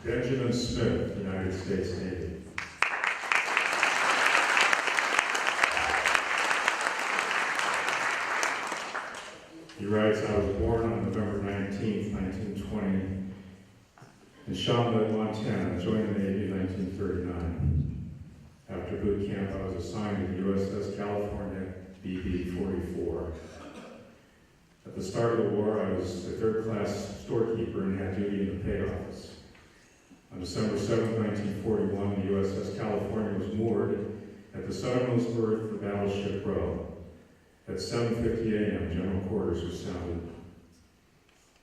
Benjamin Smith, United States Navy. He writes, I was born on November 19th, 1920, in Chapman, Montana, joined the Navy in 1939. After boot camp, I was assigned to the USS California BB-44. At the start of the war, I was a third-class storekeeper and had duty in the pay office. On December 7, 1941, the USS California was moored at the southernmost berth for Battleship Row. At 7:50 a.m., general quarters were sounded.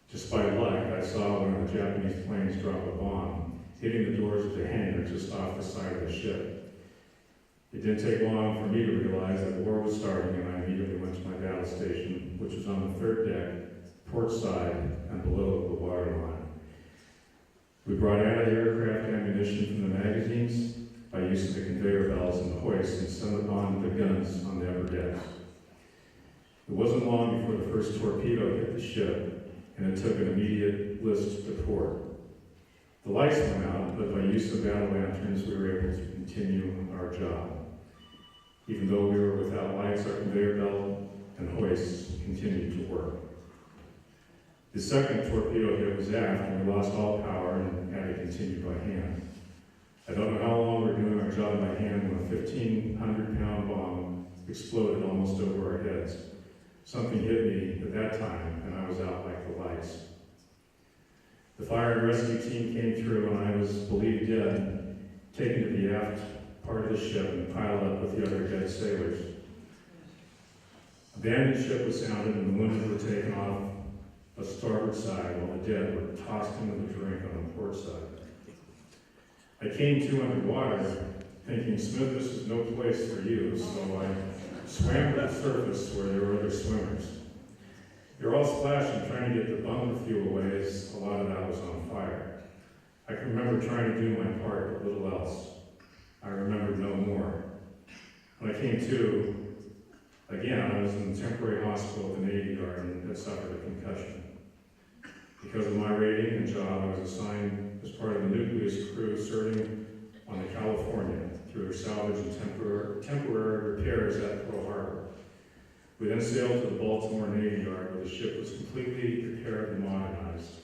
Just by luck, I saw one of the Japanese planes drop a bomb, hitting the doors of the hangar just off the side of the ship. It didn't take long for me to realize that war was starting, and I immediately went to my battle station, which was on the third deck, port side, and below the waterline. We brought anti-aircraft ammunition from the magazines by use of the conveyor belts and hoists and sent it on the guns on the upper decks. It wasn't long before the first torpedo hit the ship, and it took an immediate list to port. The lights went out, but by use of battle lanterns, we were able to continue our job. Even though we were without lights, our conveyor belt and hoists continued to work. The second torpedo hit was aft, and we lost all power and had to continue by hand. I don't know how long we were doing our job by hand when a 1,500-pound bomb exploded almost over our heads. Something hit me at that time, and I was out like the lights. The fire and rescue team came through, and I was believed dead, taken to the aft part of the ship and piled up with the other dead sailors. Abandoned ship was sounded, and the wounded were taken off the starboard side, while the dead were tossed into the drink on the port side. I came to underwater, thinking, Smith, this is no place for you, so I swam to the surface where there were other swimmers. They were all splashing, trying to get the bunker fuel away, as a lot of that was on fire. I can remember trying to do my part, but little else. I remembered no more. When I came to, again, I was in the temporary hospital at the Navy Yard and had suffered a concussion. Because of my rating and job, I was assigned as part of the nucleus crew serving on the California through their salvage and temporary repairs at Pearl Harbor. We then sailed to the Baltimore Navy Yard, where the ship was completely repaired and modernized.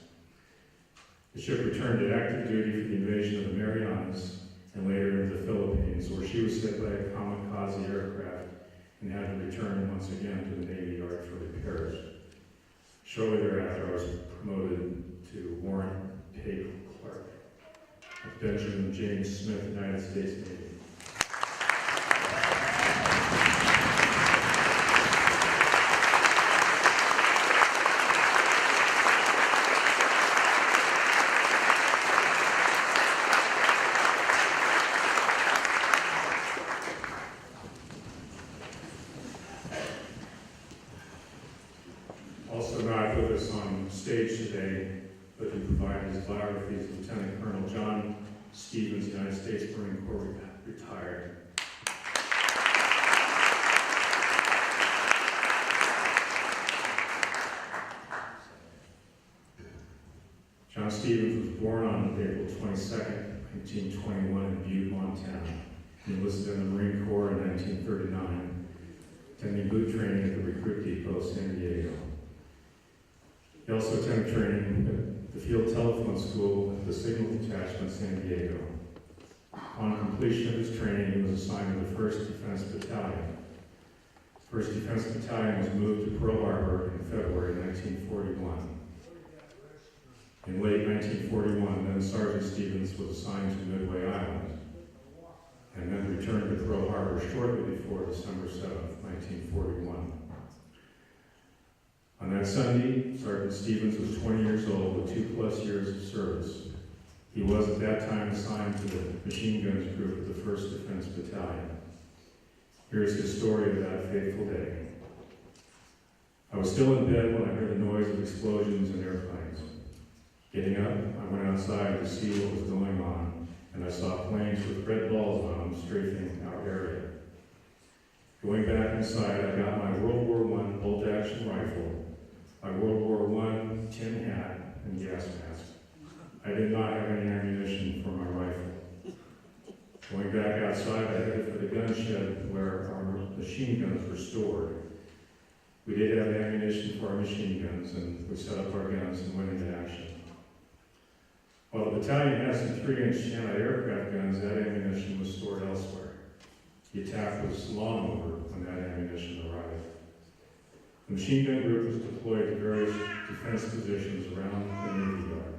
The ship returned to active duty for the invasion of the Marianas and later into the Philippines, where she was hit by a kamikaze aircraft and had to return once again to the Navy Yard for repairs. Shortly thereafter, I was promoted to Warrant Paper Clerk at Benjamin James Smith, United States Navy. Also not with us on stage today, but he provided his biographies, Lieutenant Colonel John Stevens, United States Marine Corps, retired. John Stevens was born on April 22nd, 1921 in Butte, Montana. He enlisted in the Marine Corps in 1939, attending boot training at the Recruit Depot, San Diego. He also attended training at the Field Telephone School at the Signal Detachment, San Diego. On completion of his training, he was assigned to the 1st Defense Battalion. 1st Defense Battalion was moved to Pearl Harbor in February 1941. In late 1941, then Sergeant Stevens was assigned to Midway Island, and then returned to Pearl Harbor shortly before December 7th, 1941. On that Sunday, Sergeant Stevens was 20 years old with 2+ years of service. He was at that time assigned to the machine guns group of the 1st Defense Battalion. Here's his story of that fateful day. I was still in bed when I heard the noise of explosions and airplanes. Getting up, I went outside to see what was going on, and I saw planes with red balls on them strafing our area. Going back inside, I got my World War I bolt-action rifle, my World War I tin hat and gas mask. I did not have any ammunition for my rifle. Going back outside, I headed for the gun shed where our machine guns were stored. We did have ammunition for our machine guns, and we set up our guns and went into action. While the battalion had some 3-inch anti-aircraft guns, that ammunition was stored elsewhere. The attack was long over when that ammunition arrived. The machine gun group was deployed to various defense positions around the Navy Yard.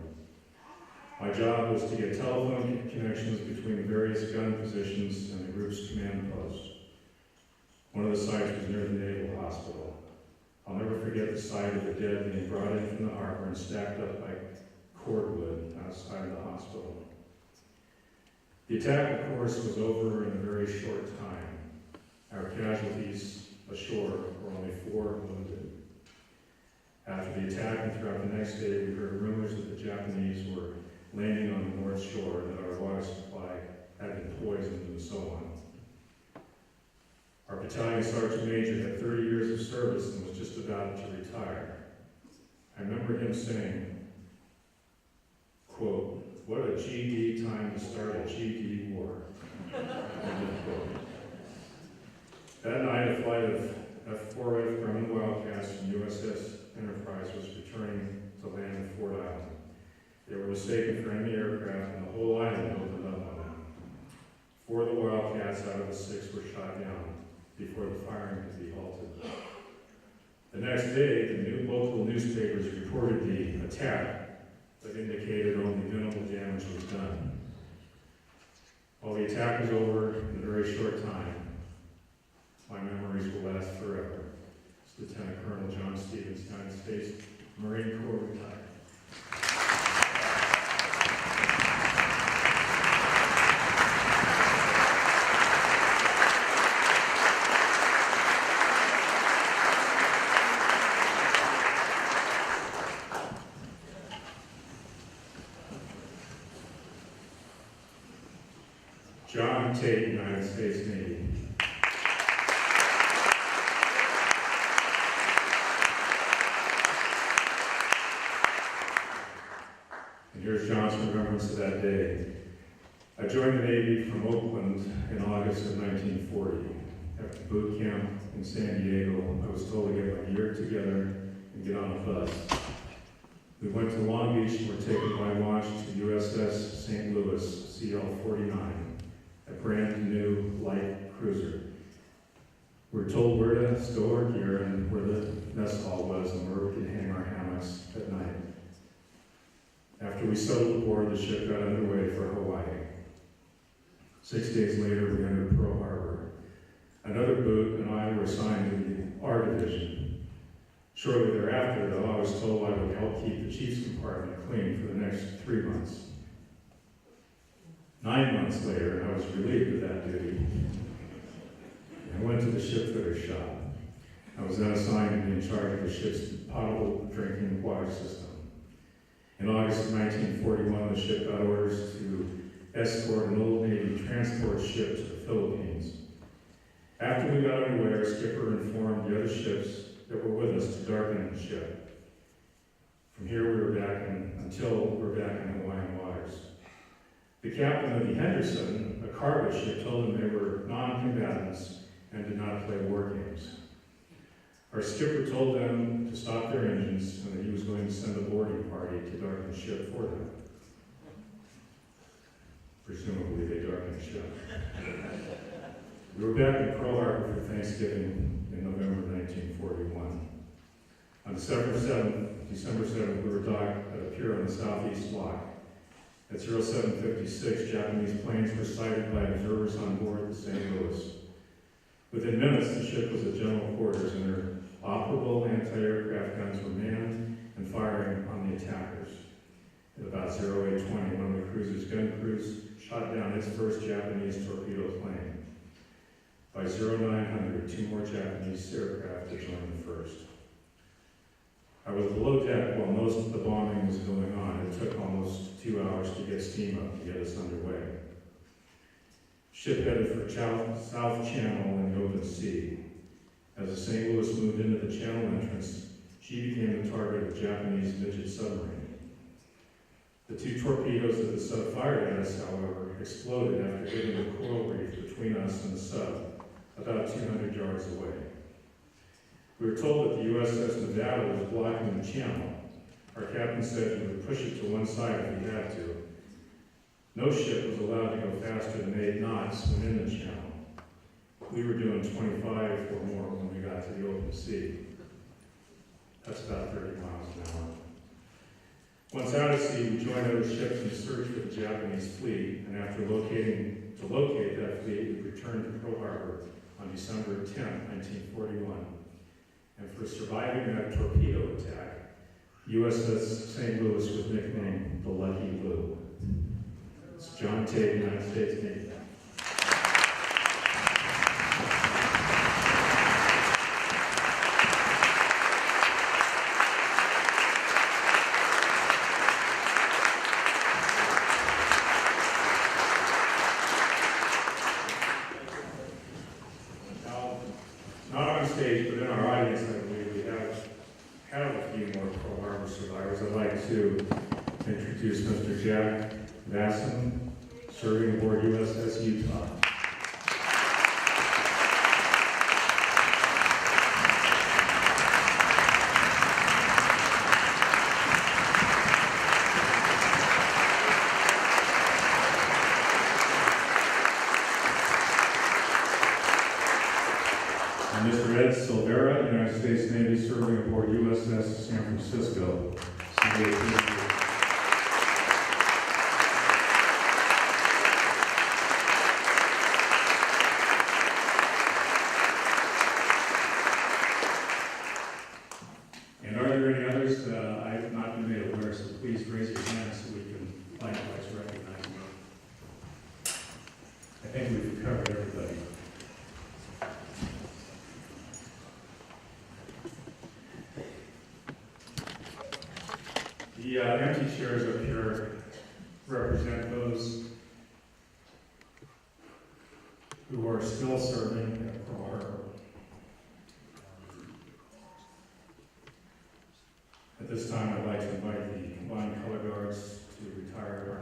My job was to get telephone connections between the various gun positions and the group's command post. One of the sites was near the Naval Hospital. I'll never forget the sight of the dead being brought in from the harbor and stacked up by cordwood outside of the hospital. The attack, of course, was over in a very short time. Our casualties ashore were only 4 wounded. After the attack and throughout the next day, we heard rumors that the Japanese were landing on the North Shore, that our water supply had been poisoned, and so on. Our battalion sergeant major had 30 years of service and was just about to retire. I remember him saying, quote, "What a GD time to start a GD war." That night, a flight of F-4F Grumman Wildcats from USS Enterprise was returning to land at Fort Island. They were mistaken for enemy aircraft, and the whole island opened up on them. 4 of the Wildcats out of the 6 were shot down before the firing could be halted. The next day, the new local newspapers reported the attack, but indicated only minimal damage was done. While the attack was over in a very short time, my memories will last forever. It's Lieutenant Colonel John Stevens, United States Marine Corps retired. John Tate, United States Navy. And here's John's remembrance of that day. I joined the Navy from Oakland in August of 1940. After boot camp in San Diego, I was told to get my gear together and get on a bus. We went to Long Beach and were taken by launch to USS St. Louis, CL-49. A brand new light cruiser. We were told where to stow our gear and where the mess hall was and where we could hang our hammocks at night. After we settled aboard, the ship got underway for Hawaii. 6 days later, we entered Pearl Harbor. Another boot and I were assigned to the R Division. Shortly thereafter, though, I was told I would help keep the chief's compartment clean for the next 3 months. 9 months later, I was relieved of that duty. I went to the shipfitter shop. I was then assigned to be in charge of the ship's potable drinking water system. In August of 1941, the ship got orders to escort an old Navy transport ship to the Philippines. After we got underway, our skipper informed the other ships that were with us to darken the ship. From here, until we were back in Hawaiian waters. The captain of the Henderson, a cargo ship, told them they were non-combatants and did not play war games. Our skipper told them to stop their engines and that he was going to send a boarding party to darken the ship for them. Presumably they darkened the ship. We were back in Pearl Harbor for Thanksgiving in November 1941. On December 7th, we were docked at a pier on the southeast block. At 0756, Japanese planes were sighted by observers on board the St. Louis. Within minutes, the ship was at general quarters and their operable anti-aircraft guns were manned and firing on the attackers. At about 0820, one of the cruiser's gun crews shot down its first Japanese torpedo plane. By 0900, 2 more Japanese aircraft had joined the first. I was below deck while most of the bombing was going on. It took almost 2 hours to get steam up to get us underway. Ship headed for South Channel in the open sea. As the St. Louis moved into the channel entrance, she became the target of a Japanese midget submarine. The 2 torpedoes that the sub fired at us, however, exploded after hitting the coral reef between us and the sub, about 200 yards away. We were told that the USS Nevada was blocking the channel. Our captain said he would push it to one side if he had to. No ship was allowed to go faster than 8 knots when in the channel. We were doing 25 or more when we got to the open sea. That's about 30 miles an hour. Once out at sea, we joined other ships in search for the Japanese fleet, and after to locate that fleet, we returned to Pearl Harbor on December 10, 1941. And for surviving that torpedo attack, USS St. Louis was nicknamed the Lucky Lou. It's John Tate, United States Navy. Not on stage, but in our audience, I believe we have a few more Pearl Harbor survivors. I'd like to introduce Mr. Jack Vasson, serving aboard USS Utah. And Mr. Ed Silvera, United States Navy, serving aboard USS San Francisco. And are there any others? I have not been made aware, so please raise your hand so we can likewise recognize them. I think we've covered everybody. The empty chairs up here represent those who are still serving at Pearl Harbor. At this time, I'd like to invite the combined color guards to retire